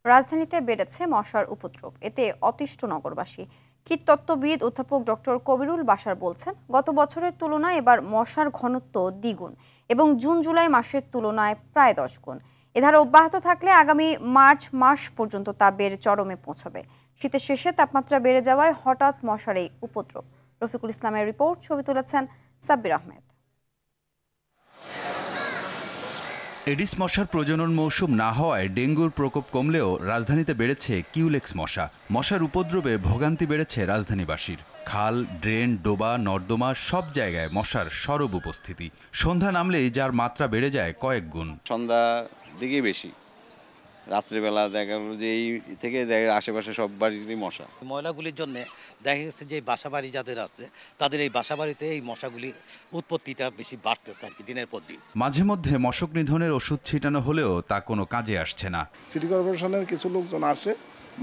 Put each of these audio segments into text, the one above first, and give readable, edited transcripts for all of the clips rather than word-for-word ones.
রাজধানীতে বেড়েছে মশার উপদ্রব, এতে অতিষ্ঠ নগরবাসী। কীটতত্ত্ববিদ অধ্যাপক ডক্টর কবিরুল বাশার বলছেন, গত বছরের তুলনায় এবার মশার ঘনত্ব দ্বিগুণ এবং জুন জুলাই মাসের তুলনায় প্রায় 10 গুণ। এ ধারা অব্যাহত থাকলে আগামী মার্চ মাস পর্যন্ত তা বেড়ে চরমে পৌঁছাবে। শীতের শেষে তাপমাত্রা বেড়ে যাওয়ায় হঠাৎ মশার এই উপদ্রব। রফিকুল ইসলামের রিপোর্ট, ছবি তুলেছেন সাব্বির আহমেদ। এডিস মশার প্রজনন মৌসুম না হওয়ায় ডেঙ্গুর প্রকোপ কমলেও রাজধানীতে বেড়েছে কিউলেক্স মশা। মশার উপদ্রবে ভোগান্তি বেড়েছে রাজধানীবাসীর। খাল, ড্রেন, ডোবা, নর্দমা সব জায়গায় মশার সরব উপস্থিতি। সন্ধ্যা নামলেই যার মাত্রা বেড়ে যায় কয়েক গুণ। সন্ধ্যা দিকেই বেশি, রাত্রিবেলা দেখা গেল যে এই থেকে আশেপাশে সব বাড়িতেই মশা। ময়লাগুলির জন্য দেখা গেছে যে বাসাবাড়ি যাদের আছে তাদের এই বাসাবাড়িতে এই মশাগুলি উৎপত্তিটা বেশি বাড়তেছে আর কি দিনের পর দিন। মাঝে মধ্যে মশক নিধনের ওষুধ ছিটানো হলেও তা কোনো কাজে আসছে না। সিটি কর্পোরেশনের কিছু লোকজন আসে,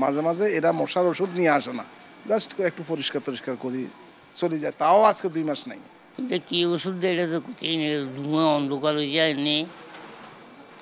মাঝে মাঝে এরা মশার ওষুধ নিয়ে আসে না, জাস্ট একটু পরিষ্কার করি চলে যায়। তাও আজকে 2 মাস নাই। কি ওষুধ দেয় এটা তো কোথায় নেই, ধুঁয়া অন্ধকার হয়ে যায়, নেই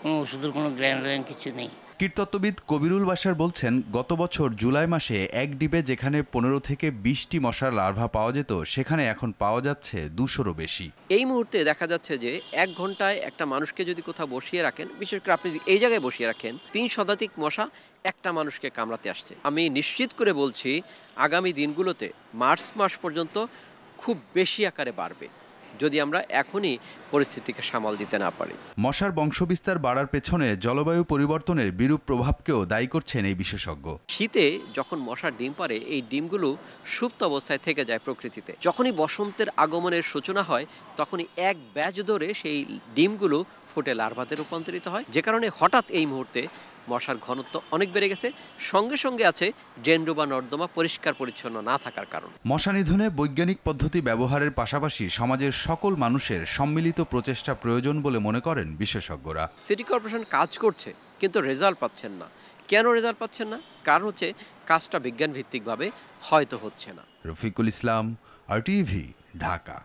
কোনো ওষুধের কোনো গ্র্যান্ড কিছু নেই। কীটতত্ত্ববিদ কবিরুল বাশার বলছেন, গত বছর জুলাই মাসে এক ডিবে যেখানে 15 থেকে 20টি মশার লার্ভা পাওয়া যেত, সেখানে এখন পাওয়া যাচ্ছে 200-রও বেশি। এই মুহূর্তে দেখা যাচ্ছে যে 1 ঘন্টায় একটা মানুষকে যদি কোথাও বসিয়ে রাখেন, বিশেষ করে আপনি এই জায়গায় বসিয়ে রাখেন, 3 শতাধিক মশা একটা মানুষকে কামড়াতে আসছে। আমি নিশ্চিত করে বলছি আগামী দিনগুলোতে মার্চ মাস পর্যন্ত খুব বেশি আকারে বাড়বে যদি আমরা এখনই পরিস্থিতিকে সামাল দিতে না পারি। মশার বংশবিস্তার বাড়ার পেছনে জলবায়ু পরিবর্তনের বিরূপ প্রভাবকেও দায়ী করছেন এই বিশেষজ্ঞ। শীতে যখন মশার ডিম পাড়ে, এই ডিমগুলো সুপ্ত অবস্থায় থেকে যায় প্রকৃতিতে। যখনই বসন্তের আগমনের সূচনা হয়, তখনই এক ব্যাচ ধরে সেই ডিমগুলো ফুটে লার্ভাতে রূপান্তরিত হয়, যে কারণে হঠাৎ এই মুহূর্তে মশার ঘনত্ব অনেক বেড়ে গেছে। সঙ্গে সঙ্গে আছে ড্রেন বা নর্দমা পরিষ্কার পরিচ্ছন্ন না থাকার কারণ। মশা নিধনে বৈজ্ঞানিক পদ্ধতি ব্যবহারের পাশাপাশি সমাজের সকল মানুষের সম্মিলিত প্রচেষ্টা প্রয়োজন বলে মনে করেন বিশেষজ্ঞরা। সিটি কর্পোরেশন কাজ করছে, কিন্তু রেজাল্ট পাচ্ছেন না। কেন রেজাল্ট পাচ্ছেন না? কারণ হচ্ছে কাজটা বিজ্ঞান ভিত্তিকভাবে হয়তো হচ্ছে না। রফিকুল ইসলাম, RTV, ঢাকা।